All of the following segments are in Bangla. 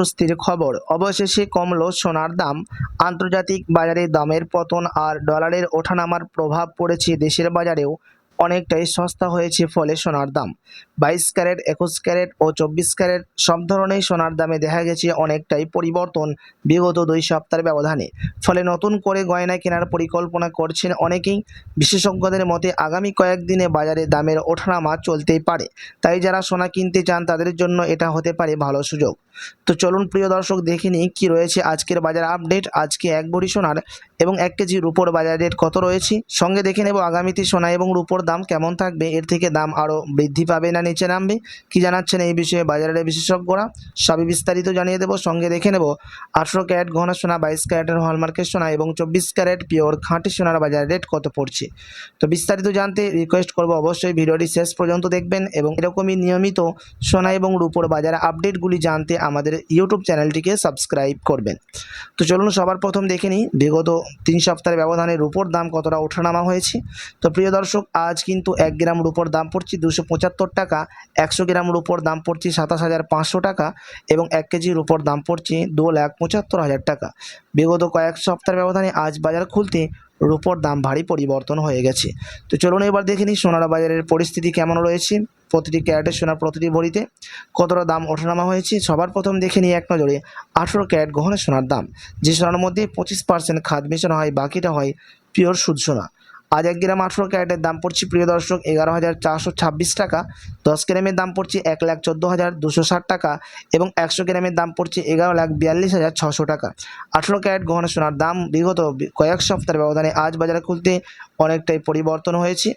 স্বস্তির খবর, অবশেষে কমল সোনার দাম। আন্তর্জাতিক বাজারে দামের পতন আর ডলারের ওঠানামার প্রভাব পড়েছে দেশের বাজারেও। অনেকটাই সস্তা হয়েছে ফলে সোনার দাম। 22 ক্যারেট, 21 ক্যারেট ও 24 ক্যারেট সব ধরনের সোনার দামে দেখা গেছে অনেকটাই পরিবর্তন বিগত 2 সপ্তাহের ব্যবধানে। ফলে নতুন করে গয়না কেনার পরিকল্পনা করছেন অনেকেই। বিশেষজ্ঞদের মতে আগামী কয়েকদিনে বাজারে দামের ওঠানামা চলতেই পারে। তাই যারা সোনা কিনতে চান তাদের জন্য এটা হতে পারে ভালো সুযোগ। তো চলুন প্রিয় দর্শক দেখে নিই কী রয়েছে আজকের বাজার আপডেট। আজকে 1 ভরি সোনার এবং 1 কেজি রূপোর বাজার রেট কত রয়েছে, সঙ্গে দেখে নেব আগামীতে সোনা এবং রূপোর দাম কেমন থাকবে, এর থেকে দাম আরও বৃদ্ধি পাবে না নিচে নামবে, কি জানাচ্ছেন এই বিষয়ে বাজারের বিশেষজ্ঞরা, সবই বিস্তারিত জানিয়ে দেব। সঙ্গে দেখে নেব 18 ক্যারেট গহনা সোনা, 22 ক্যারেটের হলমার্কের সোনা এবং 24 ক্যারেট পিওর খাঁটি সোনার বাজার রেট কত পড়ছে। তো বিস্তারিত জানতে রিকোয়েস্ট করব অবশ্যই ভিডিওটি শেষ পর্যন্ত দেখবেন এবং এরকমই নিয়মিত সোনা এবং রূপোর বাজার আপডেটগুলি জানতে আমাদের ইউটিউব চ্যানেলটিকে সাবস্ক্রাইব করবেন। তো চলুন সবার প্রথম দেখে নিই বিগত 3 সপ্তাহের ব্যবধানে রূপোর দাম কতটা ওঠানামা হয়েছে। তো প্রিয় দর্শক, আজ কিন্তু 1 গ্রাম রূপোর দাম পড়ছে 275 টাকা, 100 গ্রাম রূপোর দাম পড়ছে 27,500 টাকা এবং 1 কেজি রূপোর দাম পড়ছে 2,75,000 টাকা। বিগত কয়েক সপ্তাহের ব্যবধানে আজ বাজার খুলতে রূপোর দাম ভারী পরিবর্তন হয়ে গেছে। তো চলুন এবার দেখে নিই সোনার বাজারের পরিস্থিতি কেমন রয়েছে। প্রতিটি ক্যারেটের সোনা প্রতিটি ভরিতে কতটা দাম ওঠানামা হয়েছে। সবার প্রথম দেখে নিই এক নজরে 18 ক্যারেট গহনা সোনার দাম, যে সোনার মধ্যে 25% খাদ মেশানো হয়, বাকিটা হয় পিওর সুদ সোনা। আজ 1 গ্রাম 18 ক্যারেটের দাম পড়ছে প্রিয় দর্শক 11,426 টাকা, 10 গ্রামের দাম পড়ছে 1,14,260 টাকা এবং 100 গ্রামের দাম পড়ছে 11,42,600 টাকা। 18 ক্যারেট গহনা সোনার দাম বিগত কয়েক সপ্তাহের ব্যবধানে আজ বাজারে খুলতে অনেকটাই পরিবর্তন হয়েছে।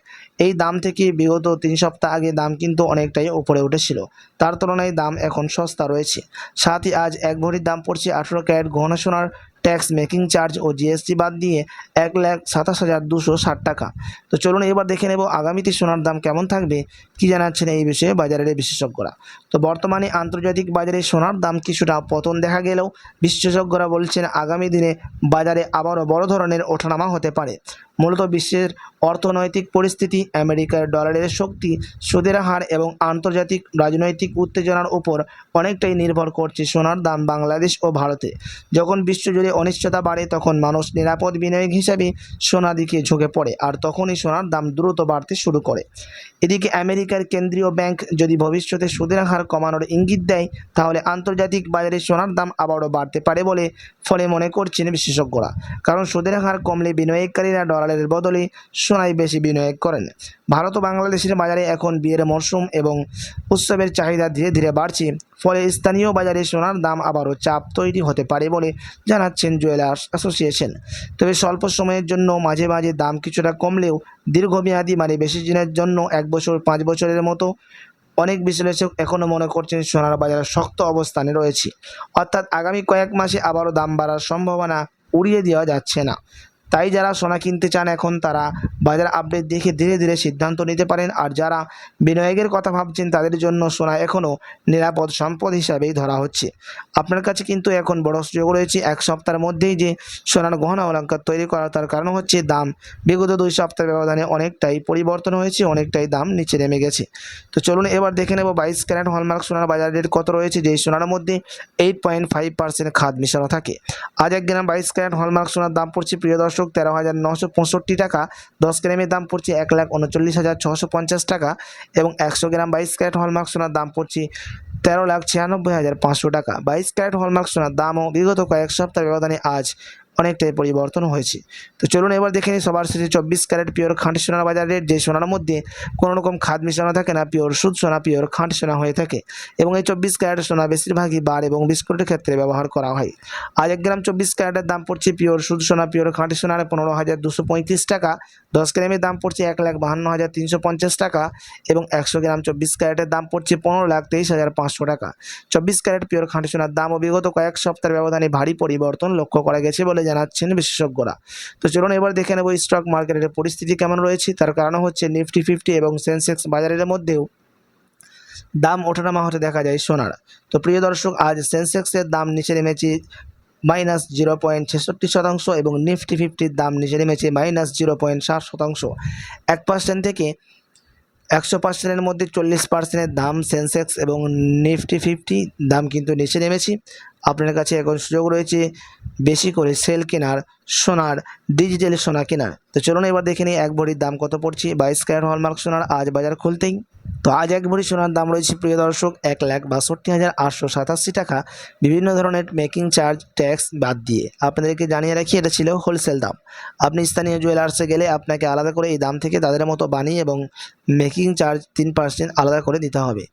এই দাম থেকে বিগত 3 সপ্তাহ আগে দাম কিন্তু অনেকটাই উপরে উঠেছিল, তার তুলনায় দাম এখন সস্তা রয়েছে। সাথে আজ 1 ভরির দাম পড়ছে 18 ক্যারেট গহনা সোনার ট্যাক্স মেকিং চার্জ ও জিএসটি বাদ দিয়ে 1,27,260 টাকা। তো চলুন এবার দেখে নেব আগামীতে সোনার দাম কেমন থাকবে, কি জানাচ্ছেন এই বিষয়ে বাজারের বিশেষজ্ঞরা। তো বর্তমানে আন্তর্জাতিক বাজারে সোনার দাম কিছুটা পতন দেখা গেলেও বিশেষজ্ঞরা বলছেন আগামী দিনে বাজারে আবারও বড় ধরনের ওঠানামা হতে পারে। মূলত বিশ্বের অর্থনৈতিক পরিস্থিতি, আমেরিকার ডলারের শক্তি, সুদের হার এবং আন্তর্জাতিক রাজনৈতিক উত্তেজনার উপর অনেকটাই নির্ভর করছে সোনার দাম বাংলাদেশ ও ভারতে। যখন বিশ্বজুড়ে অনিশ্চয়তা বাড়ে তখন মানুষ নিরাপদ বিনিয়োগ হিসাবে সোনা দিকে ঝুঁকে পড়ে, আর তখনই সোনার দাম দ্রুত বাড়তে শুরু করে। এদিকে আমেরিকার কেন্দ্রীয় ব্যাংক যদি ভবিষ্যতে সুদের হার কমানোর ইঙ্গিত দেয় তাহলে আন্তর্জাতিক বাজারে সোনার দাম আবারও বাড়তে পারে বলে ফলে মনে করছেন বিশেষজ্ঞরা। কারণ সুদের হার কমলে বিনিয়োগকারীরা ডলারের বদলে সোনায় বেশি বিনিয়োগ করেন। ভারত ও বাংলাদেশের বাজারে এখন বিয়ের মরশুম এবং উৎসবের চাহিদা ধীরে ধীরে বাড়ছে, ফলে স্থানীয় বাজারে সোনার দাম আবারও চাপ তৈরি হতে পারে বলে জানাচ্ছেন জুয়েলার্স অ্যাসোসিয়েশন। তবে স্বল্প সময়ের জন্য মাঝে মাঝে দাম কিছুটা কমলেও দীর্ঘমেয়াদী মানে বেশি দিনের জন্য 1 বছর 5 বছরের মতো অনেক বিশ্লেষক এখনও মনে করছেন সোনার বাজার শক্ত অবস্থানে রয়েছে, অর্থাৎ আগামী কয়েক মাসে আবারও দাম বাড়ার সম্ভাবনা উড়িয়ে দেওয়া যাচ্ছে না। তাই যারা সোনা কিনতে চান এখন তারা বাজার আপডেট দেখে ধীরে ধীরে সিদ্ধান্ত নিতে পারেন, আর যারা বিনিয়োগের কথা ভাবছেন তাদের জন্য সোনা এখনও নিরাপদ সম্পদ হিসাবেই ধরা হচ্ছে। আপনার কাছে কিন্তু এখন বড় সুযোগ রয়েছে 1 সপ্তাহের মধ্যেই যে সোনার গহনা অলংকার তৈরি করা, তার কারণ হচ্ছে দাম বিগত 2 সপ্তাহের ব্যবধানে অনেকটাই পরিবর্তন হয়েছে, অনেকটাই দাম নিচে নেমে গেছে। তো চলুন এবার দেখে নেব 22 ক্যারেট হলমার্ক সোনার বাজার রেট কত রয়েছে, যেই সোনার মধ্যে 8.5% খাদ মেশানো থাকে। আজ 1 গ্রাম 22 ক্যারেট হলমার্ক সোনার দাম পড়ছে প্রিয় দর্শক 13,965 টাকা, 10 গ্রামের দাম পড়ছে 1,39,650 টাকা এবং 100 গ্রাম 22 ক্যারেট হলমার্ক সোনার দাম পড়ছে 13,96,500 টাকা। 22 ক্যারেট হলমার্ক সোনার দামও বিগত কয়েক সপ্তাহের ব্যবধানে আজ অনেকটাই পরিবর্তন হয়েছে। তো চলুন এবার দেখে নিই সবার শেষে 24 ক্যারেট পিওর খাঁটি সোনার বাজার রেট, যে সোনার মধ্যে কোনো রকম খাদ মিশানো থাকে না, পিওর সুদ সোনা, পিওর খাঁটি সোনা হয়ে থাকে এবং এই 24 ক্যারেট সোনা বেশিরভাগই বার এবং বিস্কুটের ক্ষেত্রে ব্যবহার করা হয়। আজ 1 গ্রাম 24 ক্যারেটের দাম পড়ছে পিওর সুদ সোনা, পিওর খাঁটি সোনার 15,235 টাকা, 10 গ্রামের দাম পড়ছে 1,52,350 টাকা এবং 100 গ্রাম 24 ক্যারেটের দাম পড়ছে 15,23,500 টাকা। 24 ক্যারেট পিওর খাঁটি সোনার দামও বিগত কয়েক সপ্তাহের ব্যবধানে ভারী পরিবর্তন লক্ষ্য করা গেছে বলে জানাচ্ছেন বিশেষজ্ঞরা। তো চলুন এবার দেখে নেব স্টক মার্কেটের পরিস্থিতি কেমন রয়েছে। তার কারণ হচ্ছে নিফটি 50 এবং সেন্সেক্স বাজারের মধ্যেও দাম ওঠানামা হতে দেখা যায় সোনার। তো প্রিয় দর্শক, আজ সেন্সেক্সের দাম নিচে নেমেছে -0.66% এবং নিফটি 50-র দাম নিচে নেমেছে -0.7%। 1% থেকে 100%-এর মধ্যে 40%-এর দাম সেন্সেক্স এবং নিফটি 50 দাম কিন্তু নিচে নেমেছে। আপনার কাছে এখন সুযোগ রয়েছে বেশি করে সেল কেনার, সোনার, ডিজিটাল সোনা কেনার। তো চলুন এবার দেখে নিই এক ভরির দাম কত পড়ছে 22 ক্যারেট হলমার্ক সোনার আজ বাজার খুলতেই। তো আজ এক ভরি সোনার দাম রয়েছে প্রিয় দর্শক 1,62,887 টাকা, বিভিন্ন ধরনের মেকিং চার্জ, ট্যাক্স বাদ দিয়ে। আপনাদেরকে জানিয়ে রাখি এটা ছিল হোলসেল দাম। আপনি স্থানীয় জুয়েলার্সে গেলে আপনাকে আলাদা করে এই দাম থেকে তাদের মতো বানিয়ে এবং মেকিং চার্জ 3% আলাদা করে দিতে হবে।